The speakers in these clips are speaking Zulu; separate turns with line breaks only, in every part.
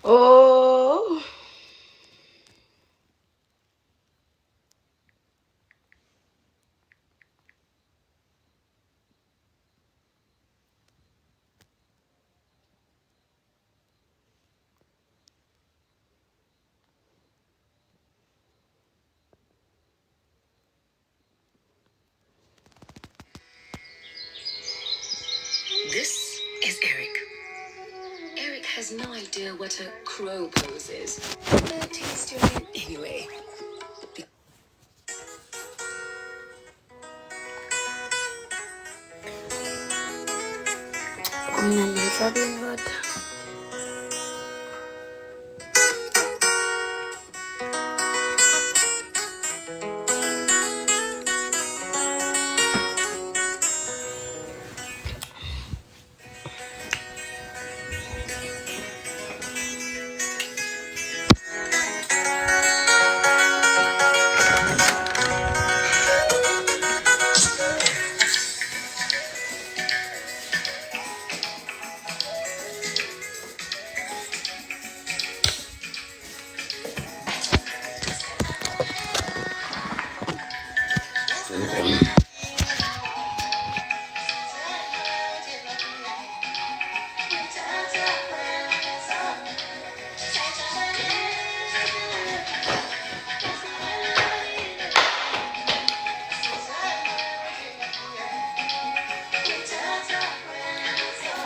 Oh.
This is Eric. Eric has no idea what a crow pose is, but he's doing it anyway.
Kumnandisa din kodwa.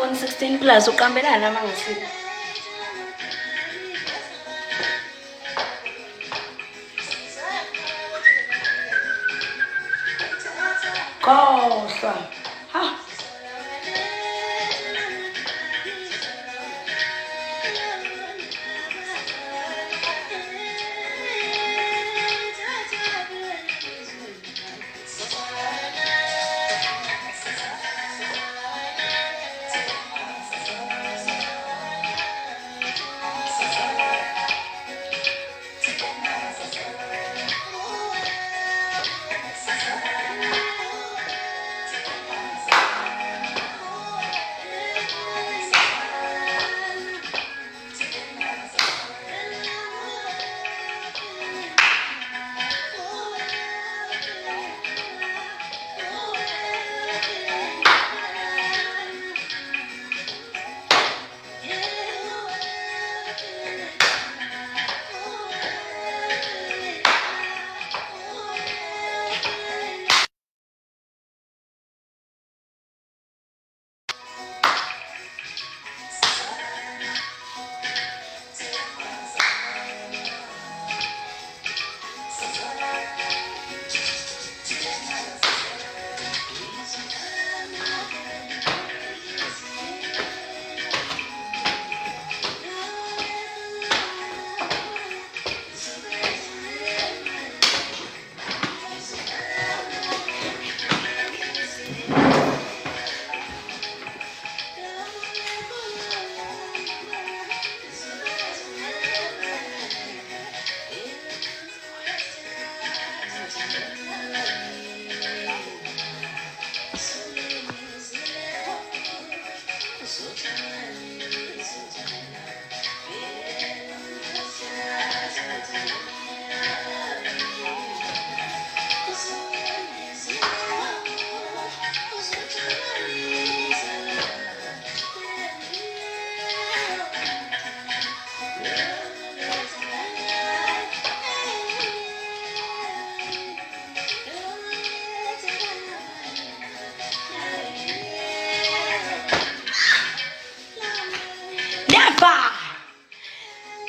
Phone 16 plus ukambelana mangasile. Khohlwa. Ha.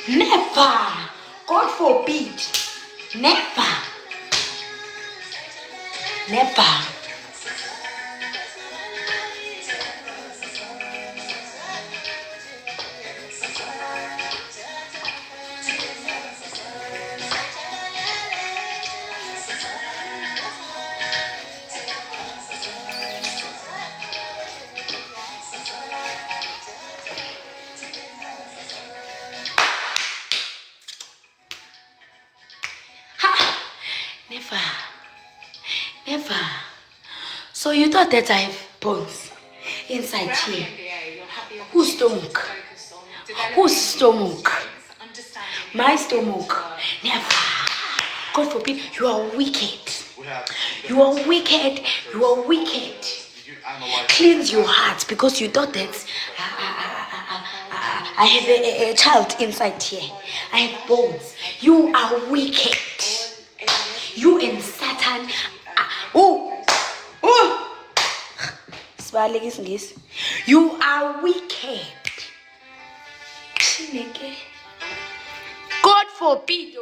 Never. God forbid. Never. Never. Never. Never. So you thought that I have bones inside here? Who stunk? Whose stomach? My stomach. Never. God forbid, you are wicked. You are wicked. You are wicked. Cleanse your heart because you thought that I have a child inside here. I have bones. You are wicked. You and Satan. You are wicked. God forbid,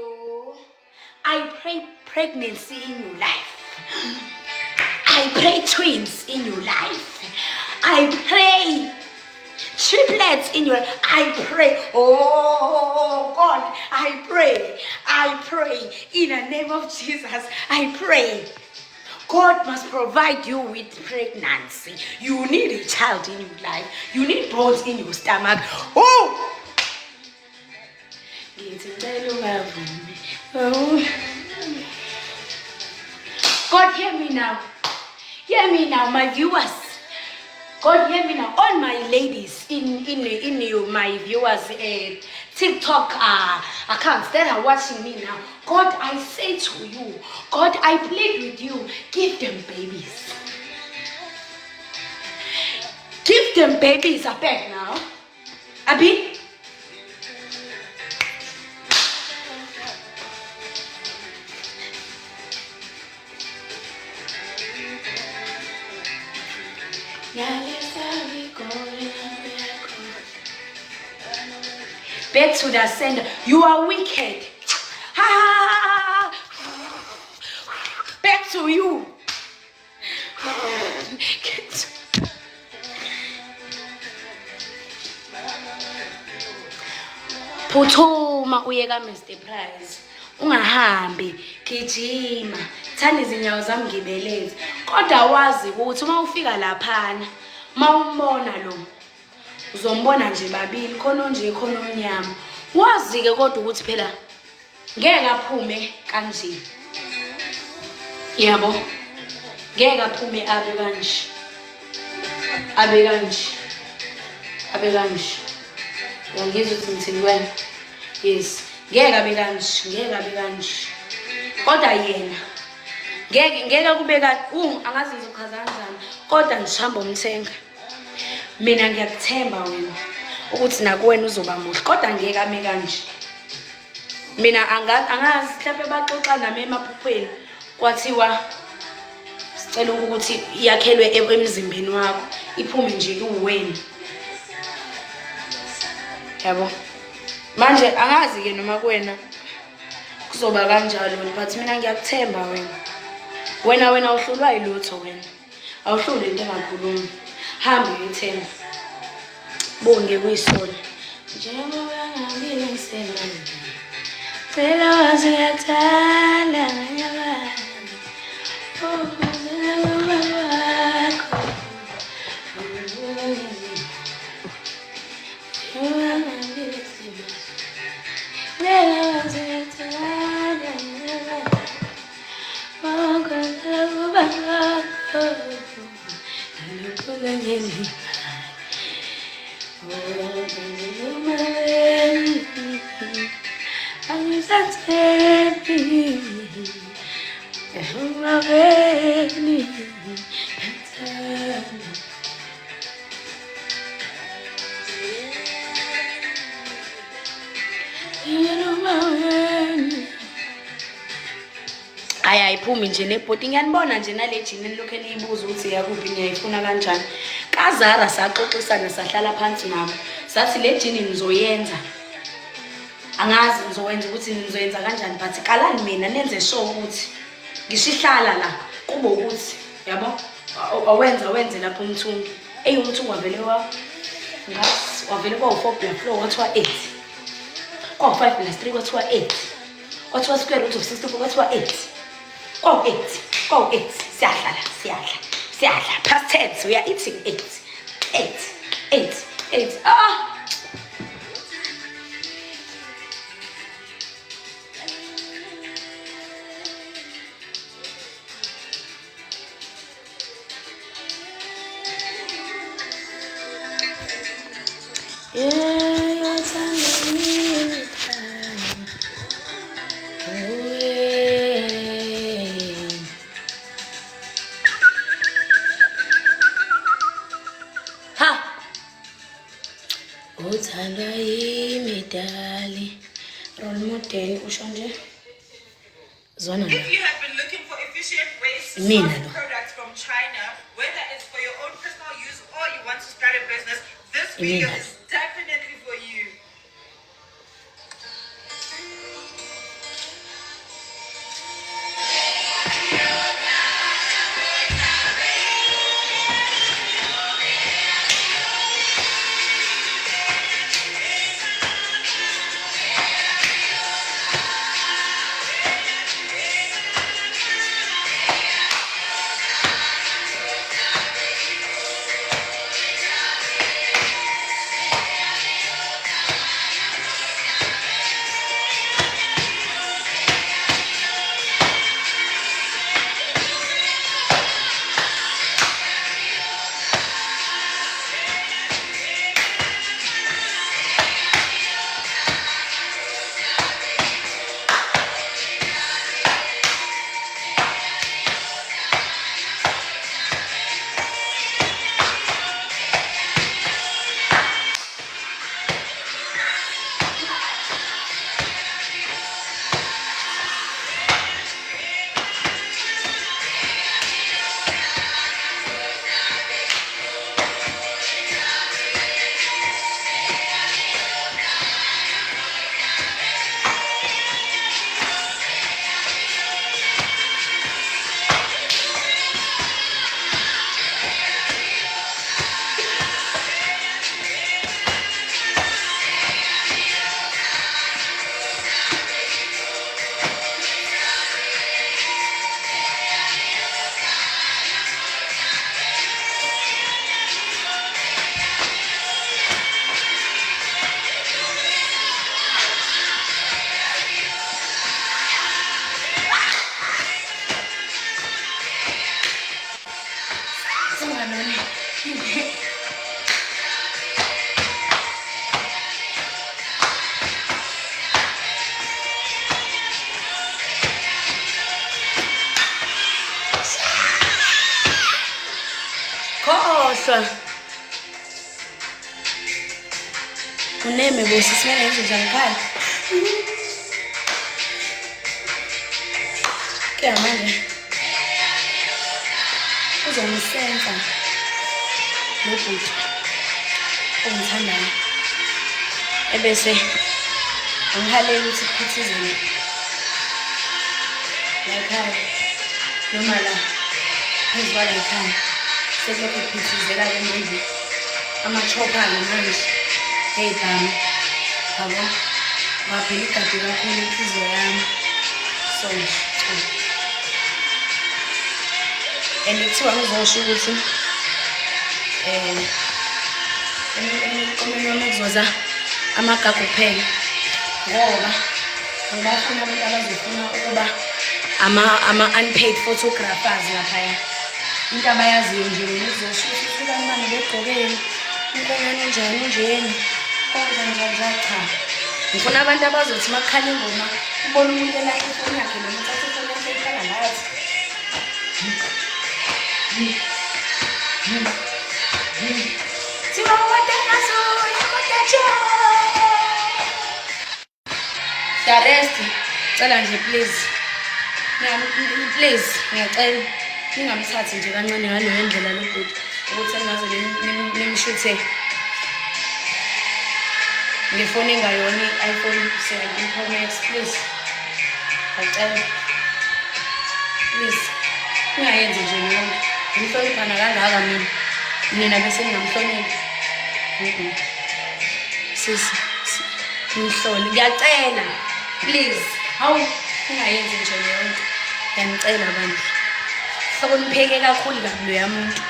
I pray pregnancy in your life. I pray twins in your life. I pray triplets in your life. I pray. Oh God, I pray in the name of Jesus. I pray. God must provide you with pregnancy. You need a child in your life. You need bones in your stomach. Oh! God, hear me now. Hear me now, my viewers. God, hear me now. All my ladies in my viewers TikTok accounts that are watching me now. God, I say to you, God, I plead with you, give them babies. Give them babies, I beg now. Abi? Back to the sender. You are wicked. Back to you. Phuthuma uye ka Mr Price. Ungahambi, gijima. Thanda izinyawo zami ngibeleze. Kodwa wazi ukuthi uma ufika laphana, mawumbona lo, uzombona nje babili, khona onje khona omnyama. Wazi ke kodwa ukuthi phela ngeke aphume kanje. Yabo. Ngeke aphume abe kanje. Abe kanje. Abe kanje. Ngizwe ukuthi ngithini wena. Yes. Ngeke abe kanje, ngeke abe kanje. Kodwa yena ngeke kube angazi ngizochaza kanjani. Kodwa ngishamba umthenga. Mina ngiyakuthemba wena ukuthi nakuwena uzoba muhle. Kodwa ngeke ame kanje. Mina angazi mhlawumbe baxoxa nami emaphupheni kwathiwa sicela ukuthi yakhelwe emzimbeni wakho iphume nje kuwena. Yabo. Manje angazi ke noma kuwena kuzoba kanjalo, but mina ngiyakuthemba wena. Wena uhlulwa yilutho wena. Awuhluli into engakhulumi. Hamba uyithemba. Bonke kuyisona. Njengoba ngangile ngisemanje. Phela waziyathanda nganyabana. Oh, ayiphumi nje nebhodi. Ngiyanibona nje nale jini lokho eniyibuza ukuthi yakuphi ngiyayifuna kanjani. Kazara saxoxisana sahlala phansi nami. Sathi le jini nizoyenza. Angazi nizowenza ukuthi nizoyenza kanjani, but kalani mina nenze sure ukuthi ngishihlala la kubo ukuthi yabo awenze lapho umthungi. Umthungi wavele ngasi wavele kwa4 plus 4 wathiwa 8. Kwa5 plus 3 wathiwa 8. Wathiwa square root of 64 wathiwa 8. Go 8. Go 8. Siyadla. Past tense. We are eating 8. 8. Yeah, uthandwa yimidali role model usho nje zona
If you have been looking for efficient ways to
Mina
source
lo.
products from China, whether it's for your own personal use or you want to start a business, this video
Mina.
is definitely for you.
khohlwa uneme bosisibona nje ngikhaya ke manje uzongisenza lobhuti ongithandayo ebese angihalela ukuthi kuphithizele layikhaya noma la phezu kwalayikhaya sekulokhu kuphithizela-ke manje amachopha-ke manje ey'bhamu yabo ngaphela igadi kakhulu inhliziyo yami so and kuthiwa ngizosho ukuthi emqomeni wami kuzoza amagagu kuphela ngoba ngibafuna abantu abazofuna ukuba ama-unpaid photographers laphaya into abayaziyo nje ngizosho ukuthi ukanibani begqokeni inkonyane enjani njeni onjani cha ngifuna abantu abazothi makukhala ingoma ubona umuntu elahla ifoni yakhe noma uthatha ifoni yakhe ihlala ngathi Tiwa watakazoya watacho the rest cela nje please ngiyacela ningamthathi nje kancane ngaleyo ndlela lobhuti ukuthi engaze nimshuthe ngefoni engayona i-iPhone 17 Pro Max please ngiyacela please ungayenzi nje noma ngimhloniphana kangaka mina bese ngingamhloniphi sisi ngihloni ngiyacela please hawu ungayenzi nje yonke ngiyacela bantu sokungipheke kakhulu kabi lo yamuntu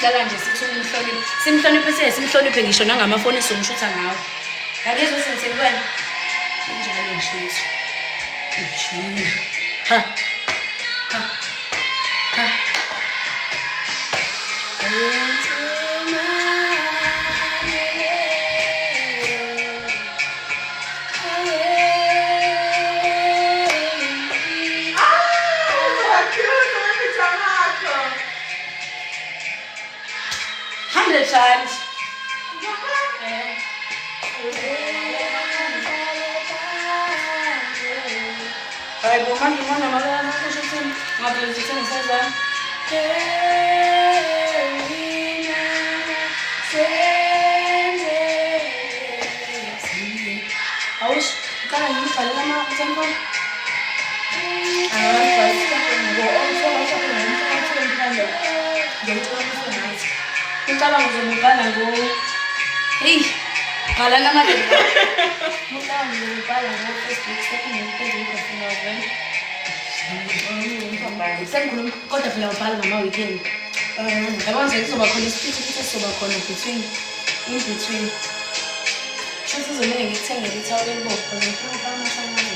cela nje sithi umhloniphe simhloniphe simhloniphe ngisho nangamafoni esomshutha ngawo ngalezo sentheni wena injalo nje ujina ha times. Alright, but man, you want to push it in. I'm going to sing that. I wish kind of use a little tempo. Ngicabanga uzobhala ngo hey bhala namadlela ngicabanga uzobhala ngo Facebook second page ukufuna wena sengikhuluma kodwa phela ubhala ngama-weekend yabona nje kuzoba khona isiphithi futhi esizoba khona in between futhi uzomele ngikuthengele ithawula elibopho ngifuna ukufaka amahlangane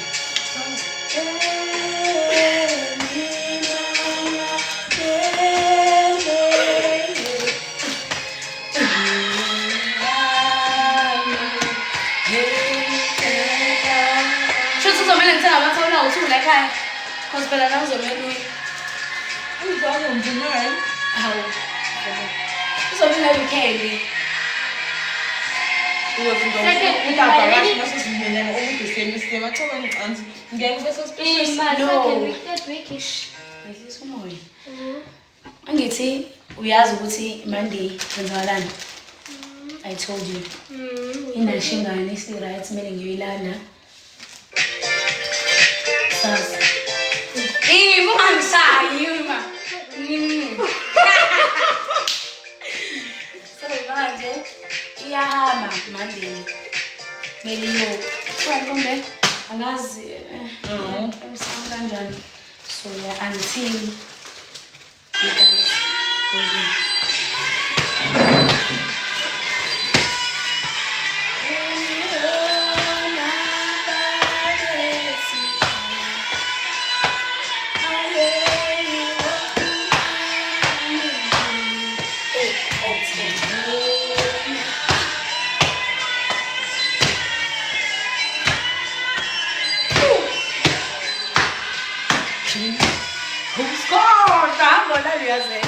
ekhaya cause phela la uzomele hawu uzomele uyikhele umoya angithi uyazi ukuthi Monday kwenzakalani I told you inashingane isi-right kumele ngiyoyilanda sasa mungangisayi ma manje iyahamba Monday meliyo kumbe angazi emsamo kanjani so yeah until you guys go in. Who's gone? I'm going to say.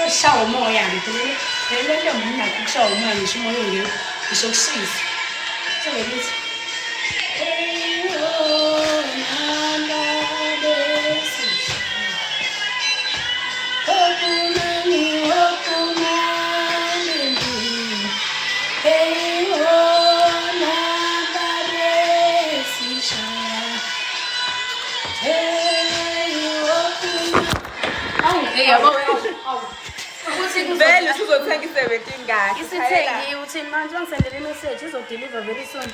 Show more young people. Let them not show more is more you. It's so safe. So it is.
Vele sizothenga i-17 kahle.
Isithengi uthini manje ungisendele i-message izodeliver very soon.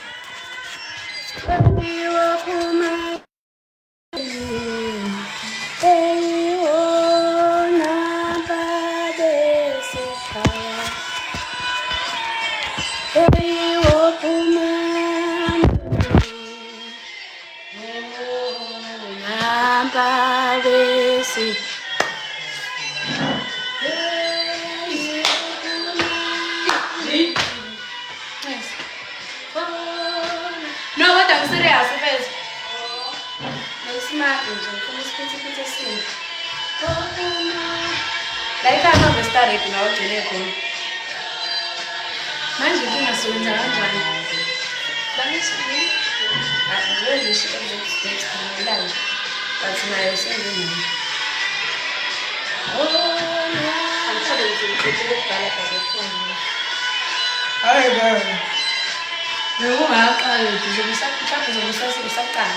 No, what I'm serious first. No smart come put assim. Daí tá não estar aí na outra telefone. Mas eu tinha sonhado antes. Vamos ver. Agora deixa eu ver se tem lá. Mas não é assim não. I'm sorry to look back at the phone. Ai, velho. Eu vou lá, cara, eu vou sacar.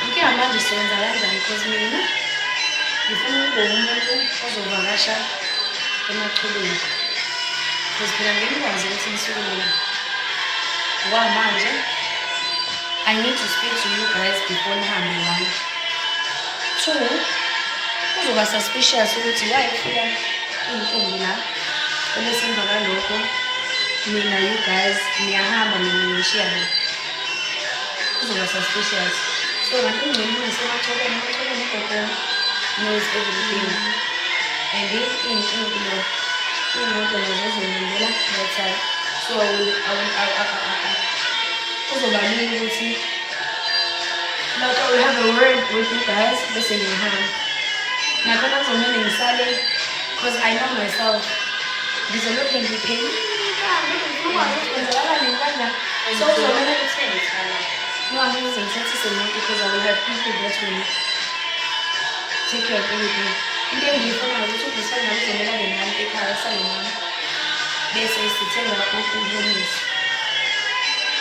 Porque a mãe disse que ela já me cozinha. E foi um bom, posso varachar. Eu não tô pois para mim não é assim Well, manja, I need to speak to you guys before hand one. Two, kuzoba suspicious ukuthi why ufika intombi la. Elesenza kalokho mina you guys niyahamba mina ngishiyana. kuzoba suspicious. So kanti ungena ungasemaxhokweni, amaxhokweni ugogo knows everything. And iy'moto nazo zizongibela that so kuzoba lula ukuthi like I will have a word with you guys bese ngiyahamba. Nakhona kuzomele ngisale because I know myself. Ngizolokhe ngiphelika kwenzakalani kanja. So kuzomele no, I'm not saying because I will have people that will take care of everything. Into engiyifunayo ukuthi ubhisana kuzomele abe nami ekhaya sale nami bese sithenga ukudlulisa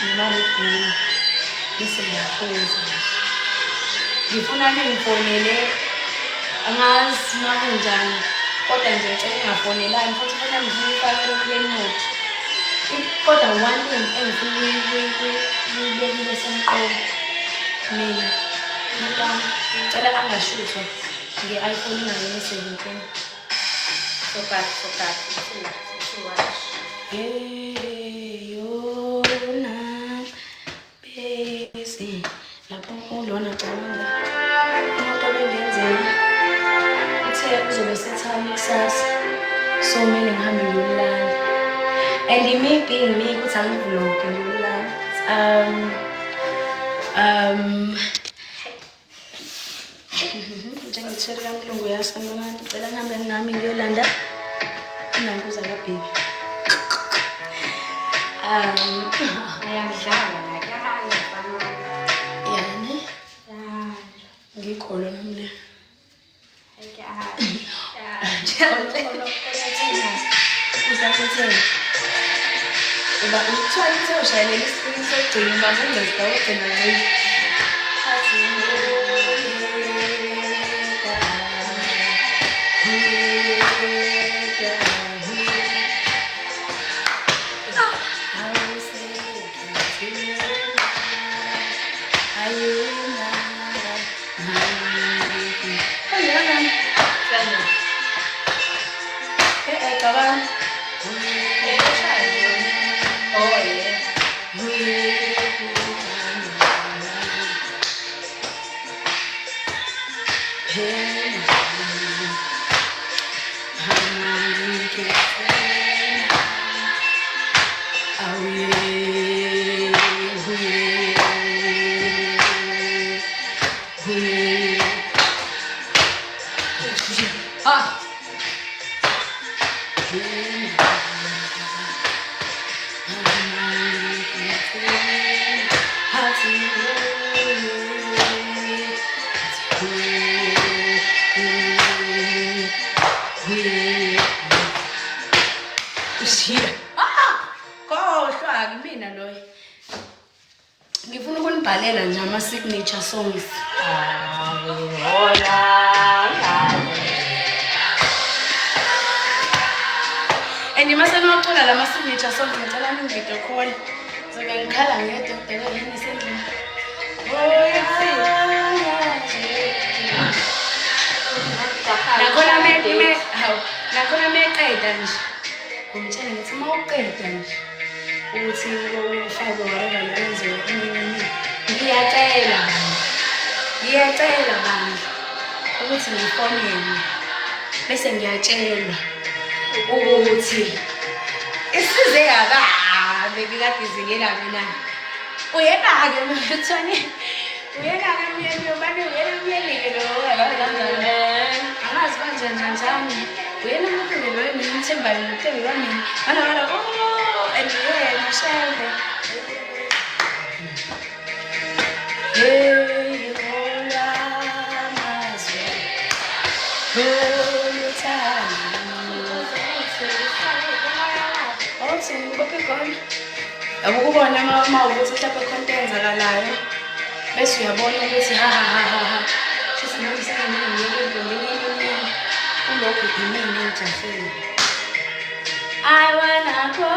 nemali egula bese ngiyakhoza. Ngifuna ningifonele angazi uma kunjani kodwa nje ngicela ungafonelani futhi funa ngifakele kule note. Kodwa one thing engifuna uyibekile semqoka mina umntwana ngicela angashuthwa nge-iPhone ingangeni 17.
So bad.
Yona bese lapho ulona cabanga umuntu obengenzela uthe uzobe sethami kusasa so kumele ngihambe ngiyolala and me being me ukuthi angivloge ngiyolala njengetheri kaMlungu yasanoma ngicela ngihambe nami ngiyolanda inambuza kaBaby.
Ayamdlala
Yani ngikholo namle uzakuthena uba uthwalise ushayelele isikrini sokugcina uma kungezida ugcina nje ngifuna ukunibhalela nje ama-signature songs. And mase niwacula lama-signature songs ngicela ningi-video call zoke ngikhala ngedwa ngibheka yini isendlini. Nakhona meqeda nje ngumtshela ngithi uma uqeda nje ukuthi ufake whatever lenziwe ngiyacela bandla ukuthi ngifonele bese ngiyatshelwa ukuthi isize yakabe kade izingela mina uyena-ke mthoni uyena-ke myeni yobani uyena myeni-ke lo angazi kanjanjanjani uyena umuntu ngeloyo mina umthembayo nothembi wamina anakala and yena shembe yeyola mazwe ukubona uma ukuthi mhlawumbe khona into eyenzakalayo bese uyabona ukuthi ha kulokhu imini engijahile. I wanna go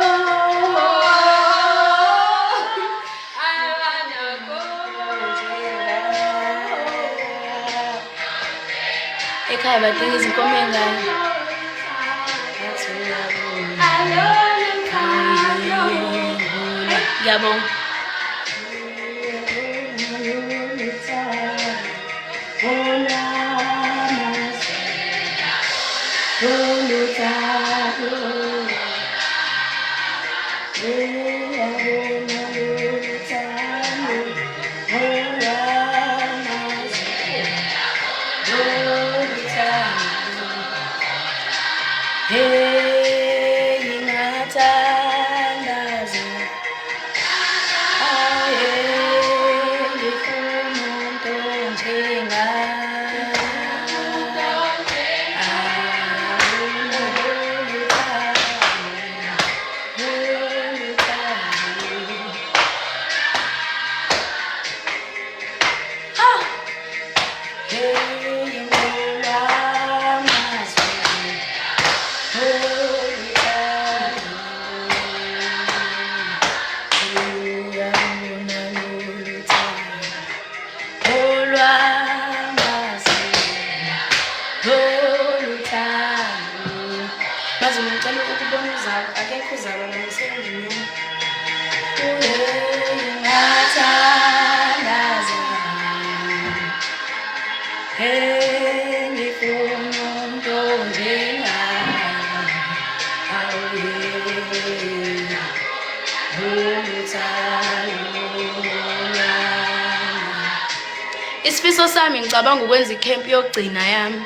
ekhaya badinga izinkomo engane ngiyabonga Isifiso sami ngicabanga ukwenza ikhempi yokugcina yami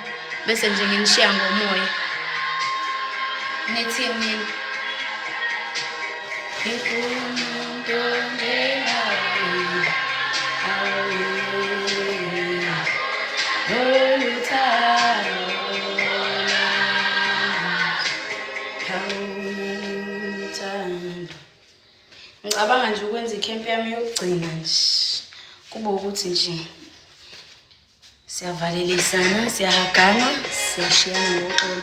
bese nje nginishiya ngomoya. Nethini ngicabanga nje ukwenza ikhempi yami yokugcina nje kube ukuthi nje siyavalelisana, siyahagana, siyashiyana ngoxolo.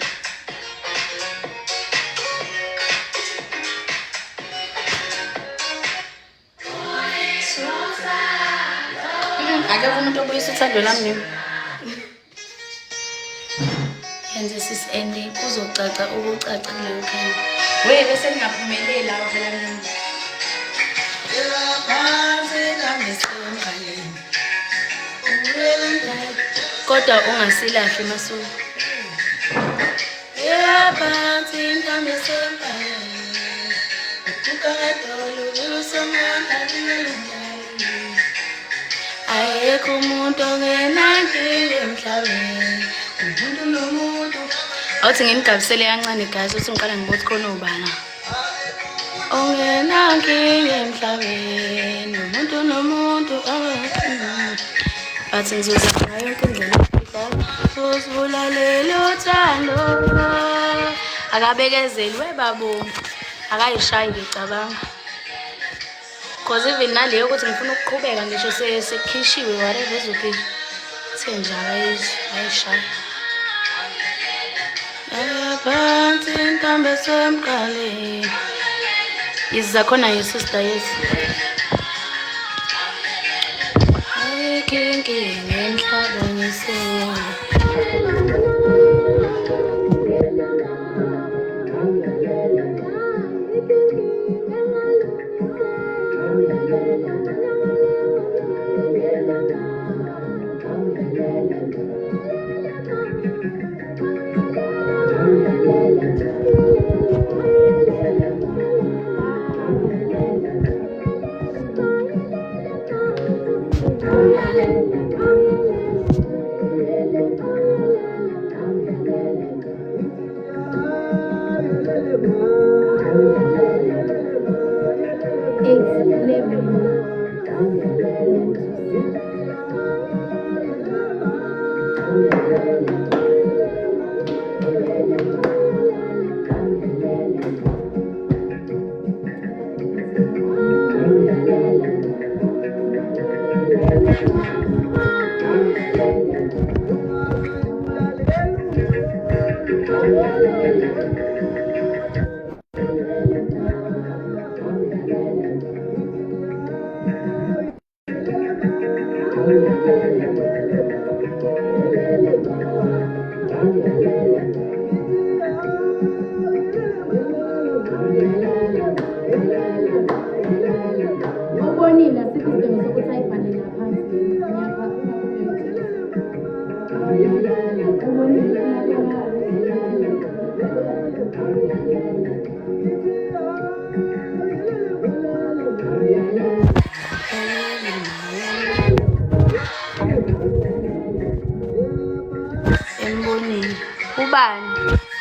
Akekho umuntu obuyisa uthando lami nami. Yenze sisi ende kuzocaca ukucaca kuleyo khempi. We bese ngingaphumelela phela mina. Kodwa ungasilahli masuku. Yaphansi intambo esempaleni. Ukukadolo usomanda lelungalo. Ayekho umuntu ongenankinga emhlabeni. Umuntu nomuntu. Awuthi nginigabisele kancane guys uthi ngiqala ngibothi khona ubala. Ongenankinga emhlabeni. Umuntu nomuntu. Bathi ngizoza ngayo yonke indlela. Uzibulalela uthando. Akabekezeli webabo. Akayishayi ngicabanga. Cause even naleyo ukuthi ngifuna ukuqhubeka ngisho sekhishiwe whatever ezokhishwa. Senjalo ayishaya. Yaphansi intambo esemqaleni. Izakhona yesister yes. Ayikho emhlabeni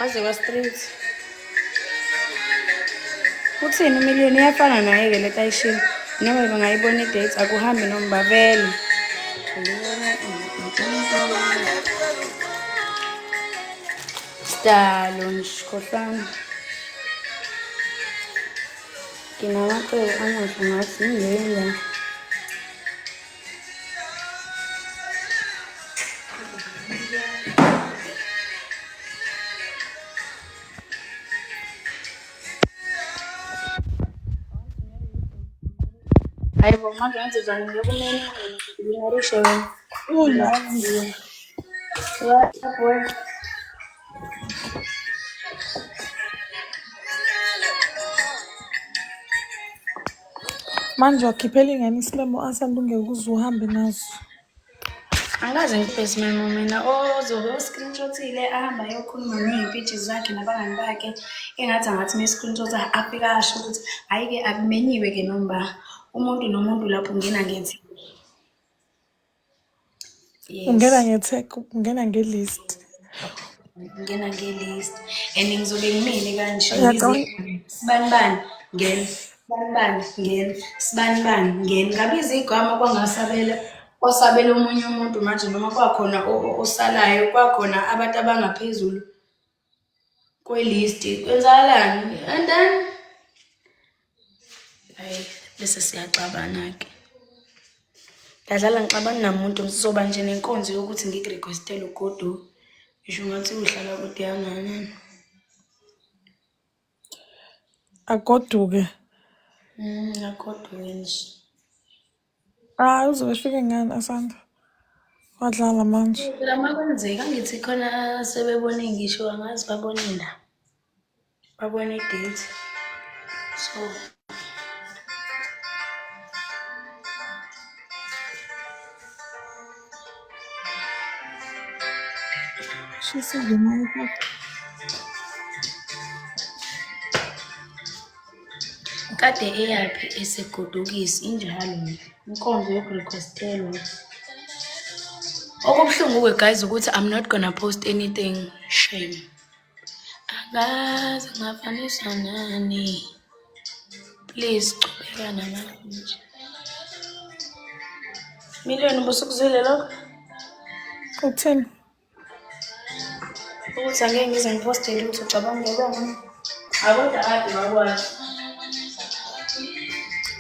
aze kwa-street. Uthini umiliyoni iyafana naye-ke leta ayishilo. Noma bengayibona i-date akuhambi noma bavele. Sidalo nishkhohlana. Nginamacebo amahle ngathi ngiyela. Hayibo manje ngizozwana ngiyokumena ngiyarishe wena. Boy.
Manje wakhiphela ingane isilemo asalungele ukuze uhambe naso.
Angaze ngiphe isimemo mina o-screenshot-ile ahamba ayokhuluma ney'mpintshi zakhe nabangani bakhe engathi angathi me-screenshot afika asho ukuthi hhayi-ke akumenyiwe-ke nomba umuntu nomuntu lapho ungena ngethi.
Ungena nge-tag, ungena nge-list.
Ngena nge-list and ngizobe ngimile kanje
Uyacabanga-
sibanibani ngena sibanibani ngena sibanibani ngena ngabiza igama kwangasabela osabela omunye umuntu manje noma kwakhona osalayo kwakhona abantu abangaphezulu kwelisti kwenzakalani and then hayi bese siyaxabana-ke ngadlala ngixabani namuntu ngizoba nje nenkonzo yokuthi ngikurequestele ugodo ngisho ngathi uhlala kude yanganani.
Agoduke.
Agoduke nje.
Uzobe efike ngani Asanda? Wadlala manje.
Phela makwenzeka ngithi khona sebebone ngisho angazi babone la. Babone i-date. So
Shisa ngemali.
kade eyaphi esegodukisi injalo inkonzo yokurequestelwa. Okubuhlungu-ke guys ukuthi I'm not gonna post anything shame. Angaze ngafanisa nani. Please chubeka namanje. Million ubusukuzile lokho?
Uthini?
Ukuthi angeke ngize ngipostele ukuthi ucabanga ngobani. Akodwa ade wakwazi.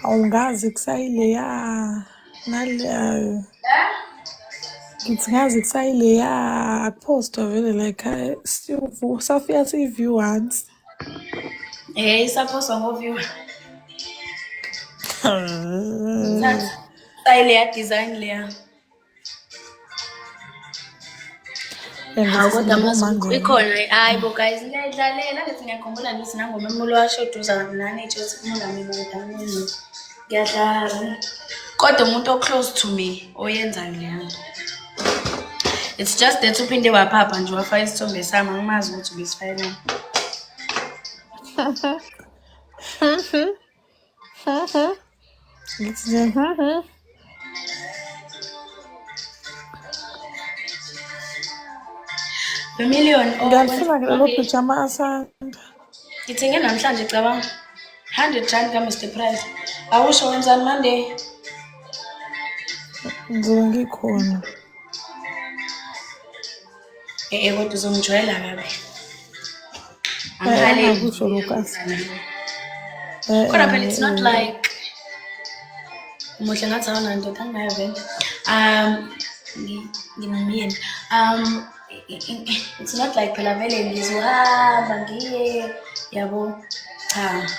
Awungazi kusayileya nale ngithi ngazi kusayileya akupostwa vele like safika si-view once.
Isapostwa ngo-view. Style ya design leya. Kodwa manje ikhona hayibo guys ngiyayidlalela ngithi ngiyakhumbula ngithi nangomemulo washoduza nani ethi umuntu mina ngidamini. Ngiyadlala. Kodwa umuntu o-close to me oyenzayo leyo. It's just that uphinde waphapha nje wafaka isithombe sami angimazi ukuthi ubesifayela.
Ngithi nje
Million
ngiyalifuna ke lelo pijama Asanda.
ngithenge namhlanje cabanga 100 rand ka Mr Price. Awusho wenzani Monday?
Ngizobe ngikhona.
Kodwa uzongijwayela kabi.
Angakusho lokho
Kodwa phela it's not like muhle ngathi awuna ndoda angayo vele. Nginomyeni. It's not like phela vele ngizohamba ngiye yabo cha.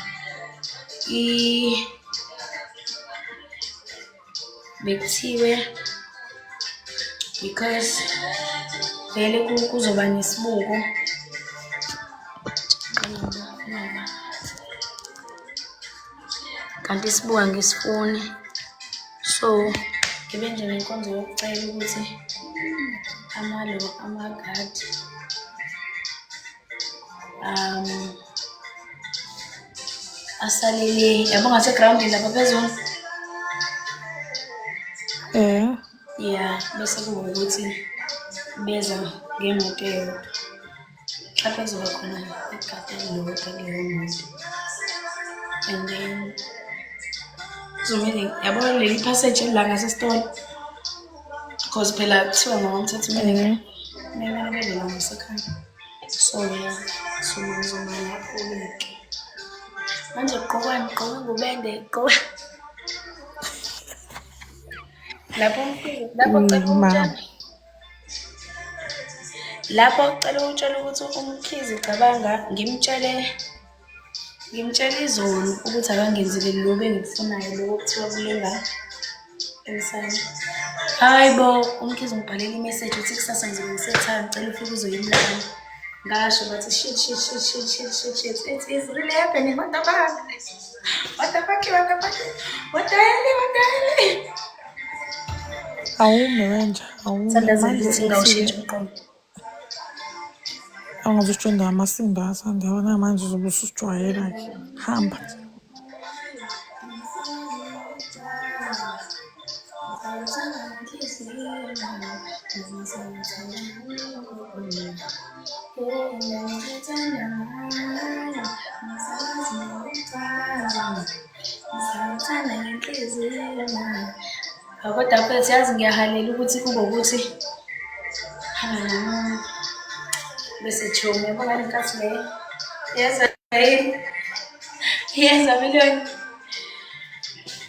Bekuthiwe because vele kuzoba nesibuko. Kanti isibuka ngisifuni. So ngibe nje nenkonzo yokucela ukuthi amagadi asalele yabo ngaseground lapha phezulu. Yeah, bese kuba ukuthi beza ngemoto eyodwa. Lapho kuzoba khona igadi elilodwa kuleyo moto. And then kuzomele yabo leli passage la ngasesitolo. Because phela kuthiwa ngokomthetho kumele bebe la ngasekhaya. So yeah, so ngizoma lapho-ke. Manje gqoka ngubende gqoka. Lapho ucela ukuthi umkhizi cabanga ngimtshele izolo ukuthi akangenzile lobo engikufunayo lokho kuthiwa kulenga emsana. Hayibo umkhizi ngibhalela imessage uthi kusasa ngizobe ngisekhaya ngicela ufike uzoyimlala. Ngasho bathi shit it's really happening. What the fuck? What the hell?
Awume manje, awume manje angazujwayela amasimba asande yabona manje uzobe usujwayela ke. Hamba.
Kodwa phela yazi ngiyahalela ukuthi kube ukuthi bese chomi yabona inkathi le yeza million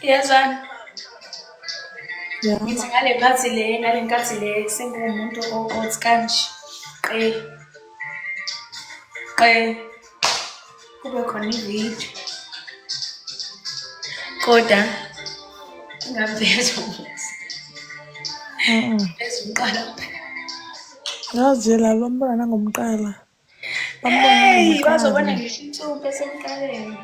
yezana ngithi ngale phathi le ngale nkathi le sengumuntu othi kanje kube khona ivideo kodwa ngaveza eziqala
Ngazela lo mbona nangomqala.
Hey, bazobona ngisho insumpa esemqaleni.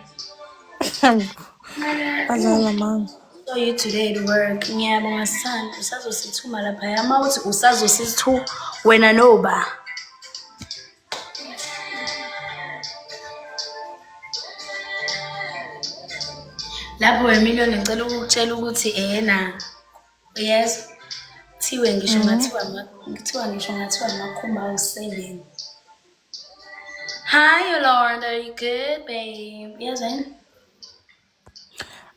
Azala manje.
So you today at work, ngiyabonga sana, usazosithuma lapha. Yama uthi usazosithu wena noba. Lapho Emilio ngicela ukutshela ukuthi yes thiwe ngisho ngathiwa amakhumba awu7. Hi Lord, are you good babe? Yes and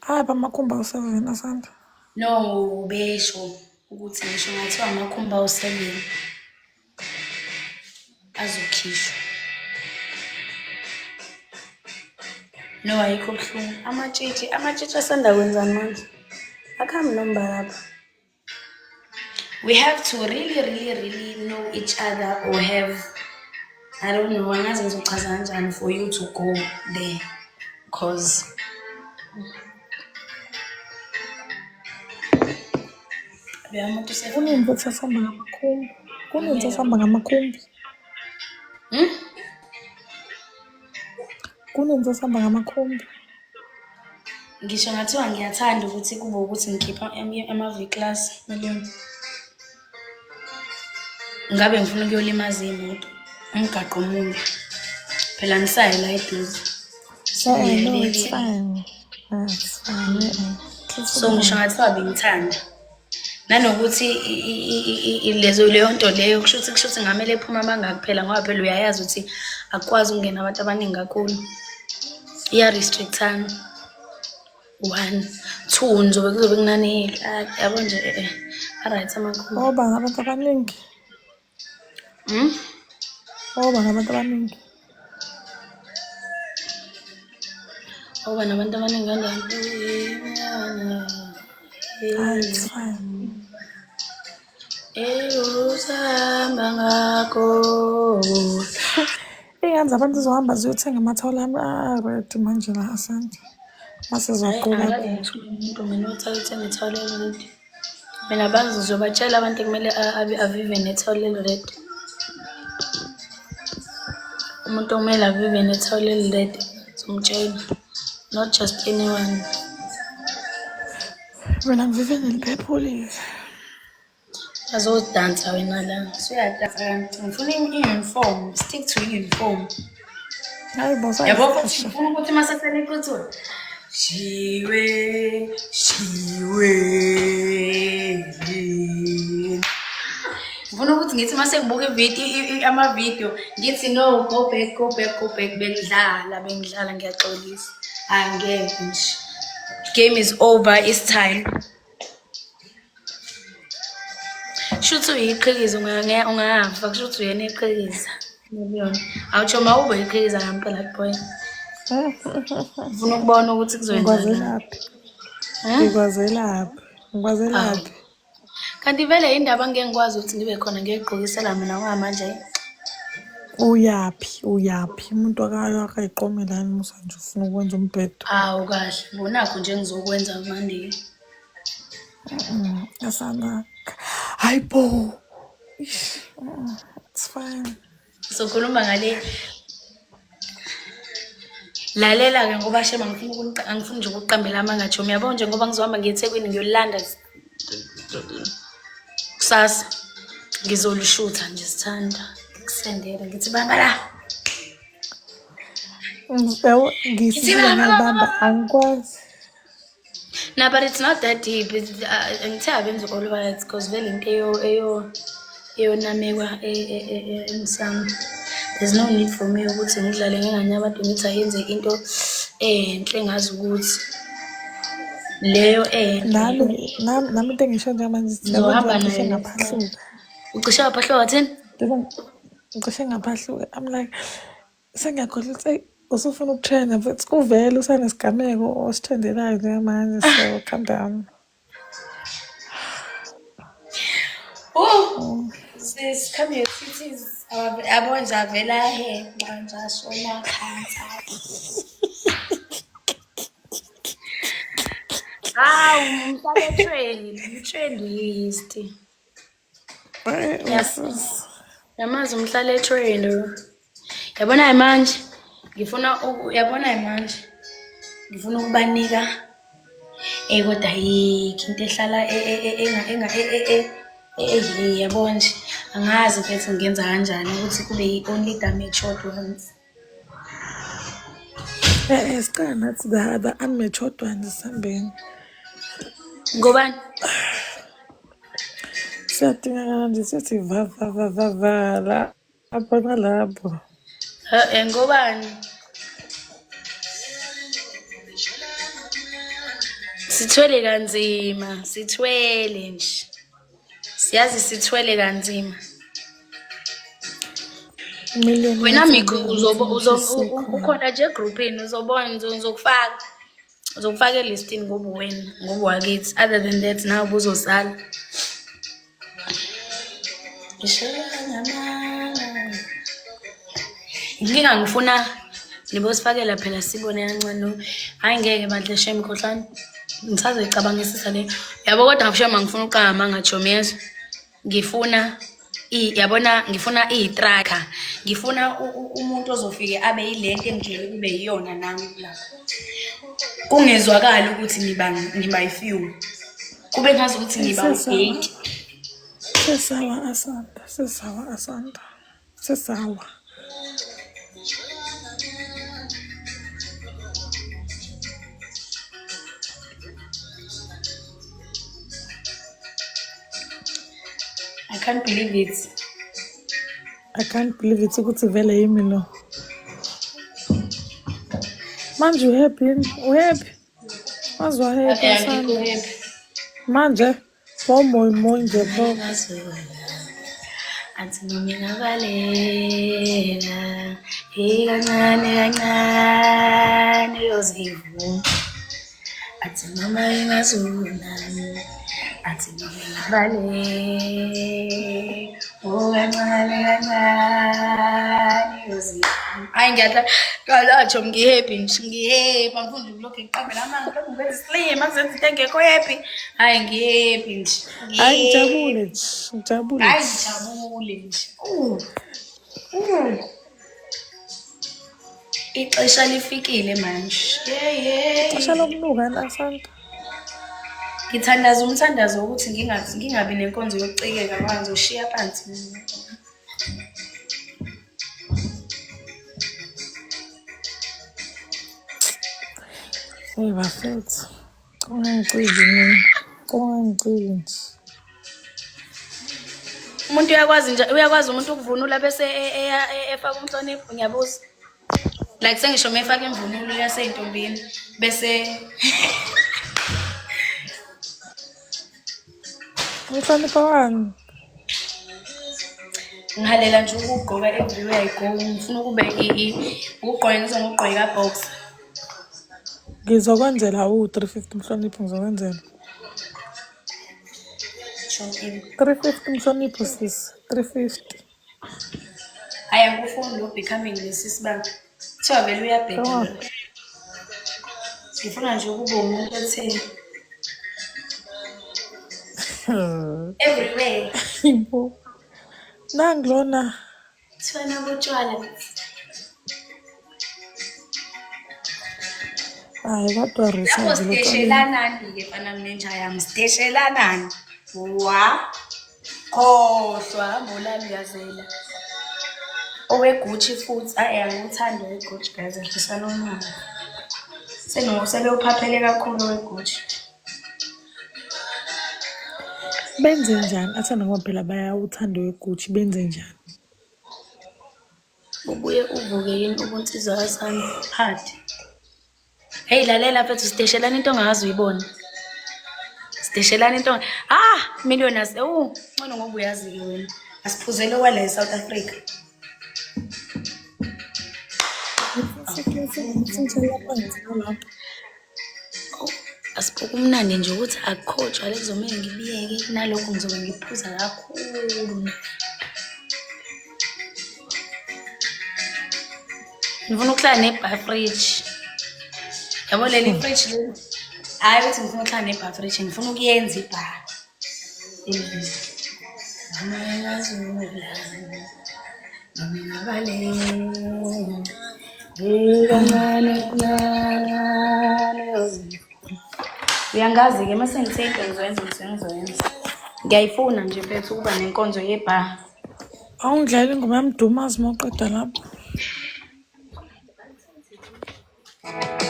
Amakhumba awu7 asanda.
no besho ukuthi ngisho ngathiwa amakhumba awu7 azokhishwa. No ayikho buhlungu. Amatshitshi asanda kwenzani manje? Akhambi nomba lapha. We have to really know each other or have, I don't know, angazi ngizochaza kanjani for you to go there. Because
Kuninzi esihamba ngamakhumbi. Kuninzi esihamba ngamakhumbi. Kuninzi esihamba ngamakhumbi.
Ngisho ngathiwa ngiyathanda ukuthi kube ukuthi ngikhipha ama-V-class million. Ngabe ngifuna ukuyolimaza imoto umgaqo omunye. Phela ngisaye la eduze.
So no, it's fine. It's fine.
So ngisho ngathiwa bengithanda. Nanokuthi leyo nto leyo kushuthi ngamele ephuma mangakuphela ngoba phela uyayazi ukuthi akwazi ukungena abantu abaningi kakhulu. Iya restrictana. 1 2 njobe kuzobe kunanele yabo nje alright amakhulu.
Oba ngabantu abaningi. Oba ngabantu abaningi.
Oba nabantu abaningi kanjani?
It's fine.
Usamba ngakho.
Iyanza abantu zohamba ziyothenga amathawula red manje la asanda. Mase zaqoka.
Umuntu mina uthathe ngithawule red. Mina bazi uzobatshela abantu kumele avive nethawule red. Umuntu kumele avive nethawule red. Umtshela. Not just anyone.
Mina ngivive neliphephuli.
Azodansa wena la. Uyadansa kanti ngifuna i-uniform, stick to uniform.
Hayi bosa.
Yabo futhi ufuna ukuthi masasele iqotho. Shiwe. Ngifuna ukuthi ngithi mase ngibuka ivideo ama-video ngithi no go back bengidlala ngiyaxolisa angeke nje game is over it's time shuthu uyiqhikiza ungafa kushuthi uyena eqhikiza ngibona awutsho mawube iqhikiza ngempela boy ufuna ukubona ukuthi kuzoyenzakalaphi
ngikwazelaphi
kanti vele indaba ngeke ngikwazi ukuthi ngibe khona ngiyegqokisela mina ngamanje
uyaphi umuntu akayiqomelani musa nje ufuna ukwenza umbhedo
awu kahle bonakho nje ngizokwenza Monday
asana hayibo it's fine
sokhuluma ngale lalela-ke ngoba shema angifuni nje ukuqambela amangathi uyabona nje ngoba ngizohamba ngiyeThekwini ngiyolanda kusasa ngizolishutha nje sithanda ngikusendela ngithi bamba la
ngisizile ngiyabamba angikwazi
no but it's not that deep ngithe abenza all right because vele into eyonamekwa emsamo there's no need for me ukuthi ngidlale nginganye abantu ngithi ayenze into enhle ngazi ukuthi leyo
nami into engisho njengamanje
ngizohamba
ngisho
naye
ngaphahluka
ucishe waphahluka wathini
ngisho ngaphahluka I'm like sengiyakhohlwa ukuthi usufuna ukutrenda but kuvele usanesigameko osithendelayo njengamanje so calm down
sis come here cities abonje avela he manje ashona khansa umhlalethrendi yamazi umhlalethrendi yabona manje ngifuna ukubanika kodwa yikho into ehlala yabo nje angazi ukuthi ngenza kanjani ukuthi kube only damage ones
sicala nathi the unmatured ones sihambeni
ngobani
siyadingakala nje sithi vavala apho nalapho
ngobani sithwele kanzima sithwele nje siyazi sithwele kanzima wena Miku ukhona nje egroupini uzobona uzokufaka elistini ngoba wena ngoba wakithi other than that nawe ubuzosala inkinga ngifuna nibosifakela phela sibone kancane hayi ngeke badle shame khohlani ngisazoyicabangisisa le yabo kodwa ngishema ngifuna uqama ngajomeza ngifuna ngifuna i-tracker ngifuna umuntu ozofike abe yilento engijele kube yiyona nami la kungezwakala ukuthi ngiba i-few kube ngazi ukuthi ngiba u-8
sesawa asanda
I can't believe it
ukuthi vele yimi lo manje uhappy mazwa happy asanda manje moyo nje bo
athi noma ngingakalela kancane yozivuna athi noma ingazuna athi noma ngingakalela kancane yozivuna hayi ngiyalatsho ngihappy nje angifuni ukulokhu ngiqambela amanga lokhu ngenza slim azenza into engekho happy hayi ngihappy nje
hayi ngijabule
nje ixesha lifikile manje
ixesha lokunuka nasanda
ngithandaza umthandazo ukuthi ngingabi nenkonzo yokucikeka manje ushiya phansi
bafethu kungangiciki nje
Umuntu uyakwazi umuntu ukuvunula bese efaka umhlonipho, ngiyabuza. Like sengisho mefaka imvunulo yaseyintombini bese
Umhlonipho wani?
ngihalela nje ukugqoka everywhere I go. Ngifuna ukube ukugqoka ngizongugqoka ka-box.
Ngizokwenzela u-350 umhlonipho ngizokwenzela. 350 umhlonipho sis. 350.
Hayi angikufuni lo becoming lesisi baba. Kuthiwa vele uyabheka
Oh.
lo. Ngifuna nje ukuba umuntu otheni. Everywhere.
Yimbo. Nangilona.
Kuthiwa nakutshwala.
Hayi kodwa Risa
Lapho
nje lo
siteshelanani-ke fana mnenja yami, siteshelanani. Wa khohlwa hamba olambiyazela. Owe-Gucci futhi angiwuthandi owe-Gucci guys, ehlisana umoya. Sebewuphaphele kakhulu owe-Gucci.
benze njani? Athanda ngoba phela bayawuthanda weGucci benze njani?
Ubuye uvuke yini ubunsizwa sami hard. Hey lalela mfethu, siteshelana into ongazi uyibona. Siteshelana into millionaires ngcono ngoba uyazi-ke wena. Asiphuzele wala eSouth Africa. Asipokumnandi nje ukuthi akukhotshwa lekuzomele ngibiyeke nalokho ngizobe ngiphuza kakhulu. Ngifuna ukuhlala ne-bar fridge. Yabo leli fridge leli. Hayi ukuthi ngifuna ukuhlala ne-bar fridge, ngifuna ukuyenza ibar. Uyangazi-ke mase ngithe into ngizoyenza. Ngiyayifuna nje mfethu ukuba nenkonzo yebar.
Awungidlali ingoma yamdumazi mawuqeda lapho.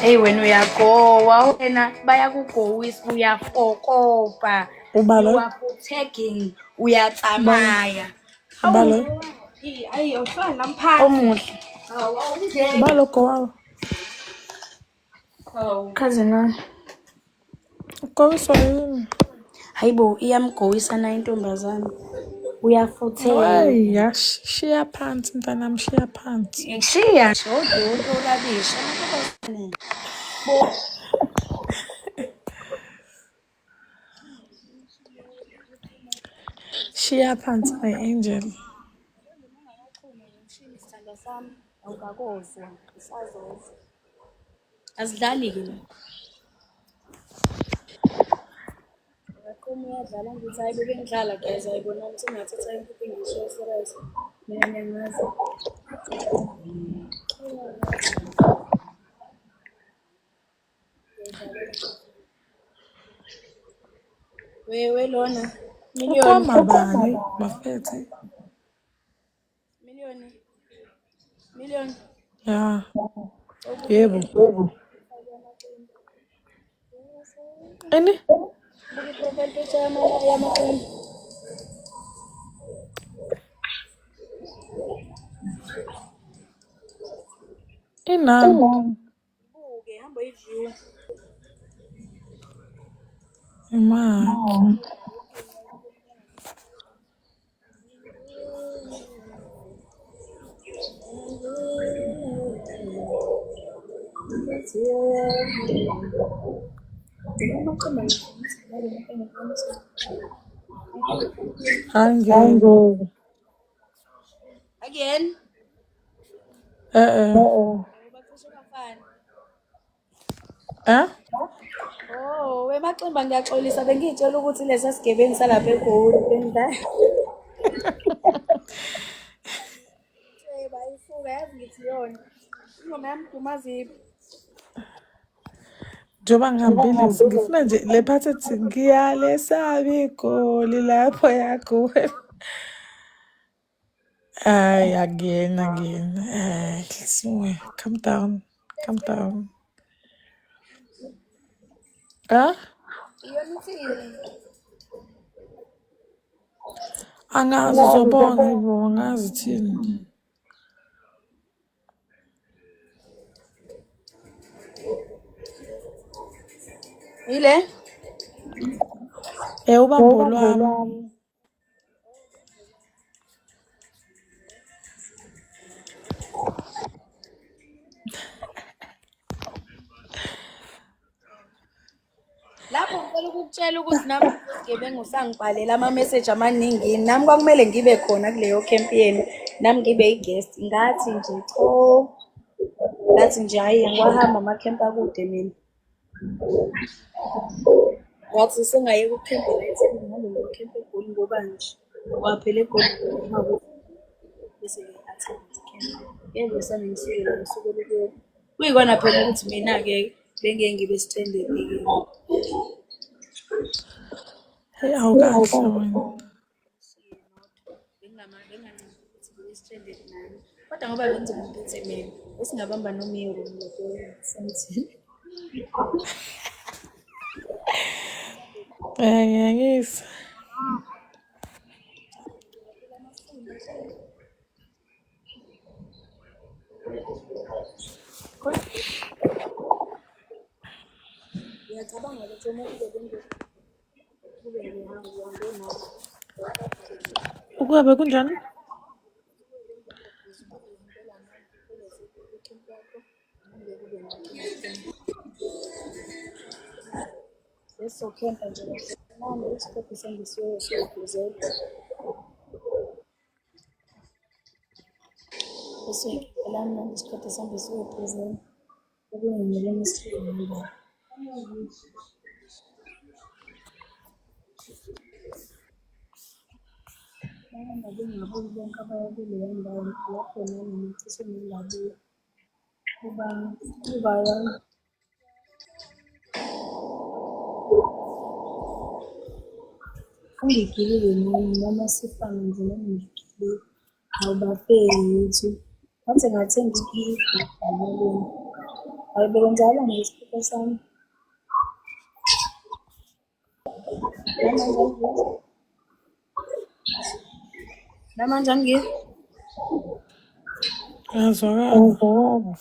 Hey wena uyagowa wena bayakugowisa uyafokopa.
Ubalo?
You are tagging uyatsamaya.
Ubalo?
Hayi awuhlala namphansi. Omuhle.
Ubalo gowayo.
Cousin wami.
Ugowiswa yini?
Hayibo iyamgowisa na intombazana. Uyafuthela.
Hayi yashiya phansi mntanami, shiya phansi.
Ngishiya shodo olabisha.
Shiya phansi my angel.
Asidlali-ke la. Uma uyadlala ngithi hayi bengidlala guys, ayibona ukuthi ngingathatha impuphu ngishiye serious. Mina ngiyangazi. Wewe lona
Ukoma bani bafethe?
million.
Ya. Yebo. Ini?
Buki-profile picture yamaqembu.
Inani?
Buke hamba i-view.
Imali. Angeke.
Again. Bacishe bafana. Oh, wemaqembu ngiyaxolisa bengitshela ukuthi lesa sigebengu salapha eGoli bengidlala. Bayifuka yazi ngithi yona. Ingoma yamdumazi.
Njengoba ngihambile ngifuna nje le part ethi ngiyalesaba igoli lapho yakho. Ay, again. Calm down.
Iyona ithini?
Angazi uzobona ibo angazi thini.
Ile?
Ubambo lwami.
Lapho ngicela ukukutshela ukuthi nami ubugebengu usangibhalela ama-message amaningi. Nami kwakumele ngibe khona kuleyo camp yenu. Nami ngibe i-guest. Ngathi nje cho. Ngathi nje hhayi angiwahamba ama-camp akude mina. Ngathi sengayeka ukukhempela eThekwini ngalelo camp eGoli ngoba nje kwaphela eGoli bese-ke attend i-camp. Yebo senengisukela ngisuke kuyo. Kuyikona phela ukuthi mina-ke bengeke ngibe stranded-ke.
Hey awukahle wena.
Benganqaba ukuthi ngibe stranded nami. Kodwa ngoba benze umuntu eThekwini besingabamba nomiro semthini.
Ngiyangizwa.
Ngiyacabanga ukuthi umuntu kube ngihambe nawe.
Ukuba kunjani?
Sesizocampa nje manje isikhathi sengisiyophuzela. Bese-ke manje isikhathi sengisiyophuzela. Okungamele isihamba. Ngabe ngingaboni bonke abaya kuleyo ndawo lapho nami cishe ngingabuye. Kuba yami. Ungigilile noma sifana nje noma ngigilile. Awubafeki ukuthi ngathi ngathenga iphepha emalini. Hayi bekwenzakala ngesikhathi sami. Namanje angizwa.
Ngiyazwakala.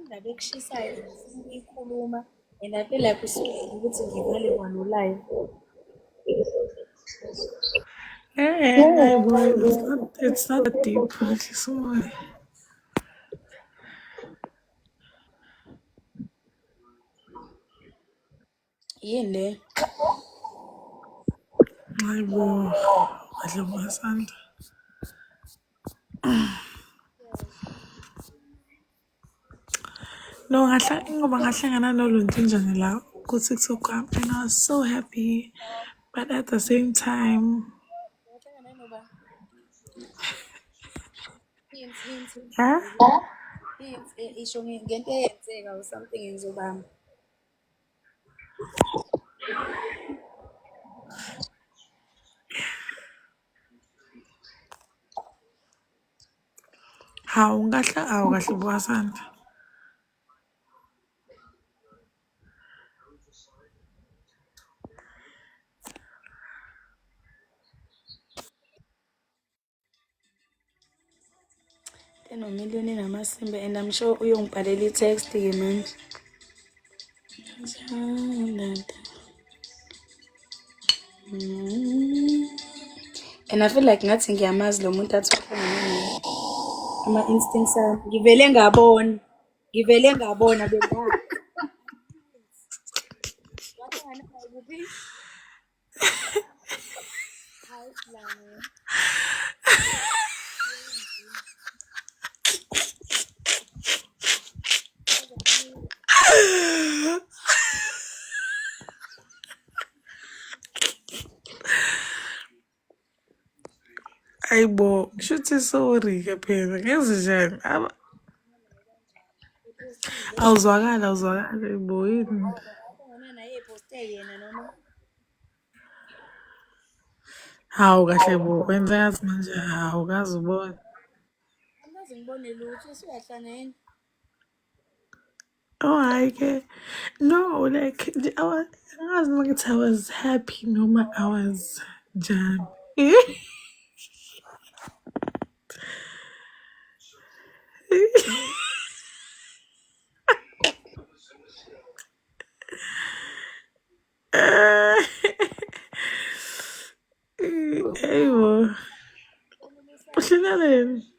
Indaba ekushisayo ikhuluma and I feel like usudlile ukuthi ngivale kwalo live.
Hayi boy, it's not that deep. Just why.
Yini le?
Hayi bo, kahle bosanda. No, ngoba ngahlangana noLuntunjane la ku-TikTok wami and I was so happy, but at the same time, huh?
Isho ngento eyenzeka or something ngizobamba.
Hawu kahle bosanda.
Enomiliyoni namasimba and I'm sure uyongibhalela i-text-ke manje. And I feel like ngathi ngiyamazi lo muntu athi ukhuluma naye. Ama-instincts ami. Ngivele ngabona bengazi. Wahlangana naye kuphi? Hayi silanga.
Ayibo, ngisho ukuthi sorry-ke phela. Ngenze njani? Awuzwakali ayibo yini? Hawu kahle bo, wenza ngathi manje awukazi ubona. Oh, hhayi ke. No, like, angazi uma ngithi I was happy noma I was njani. Ayibo. Uhleneleni?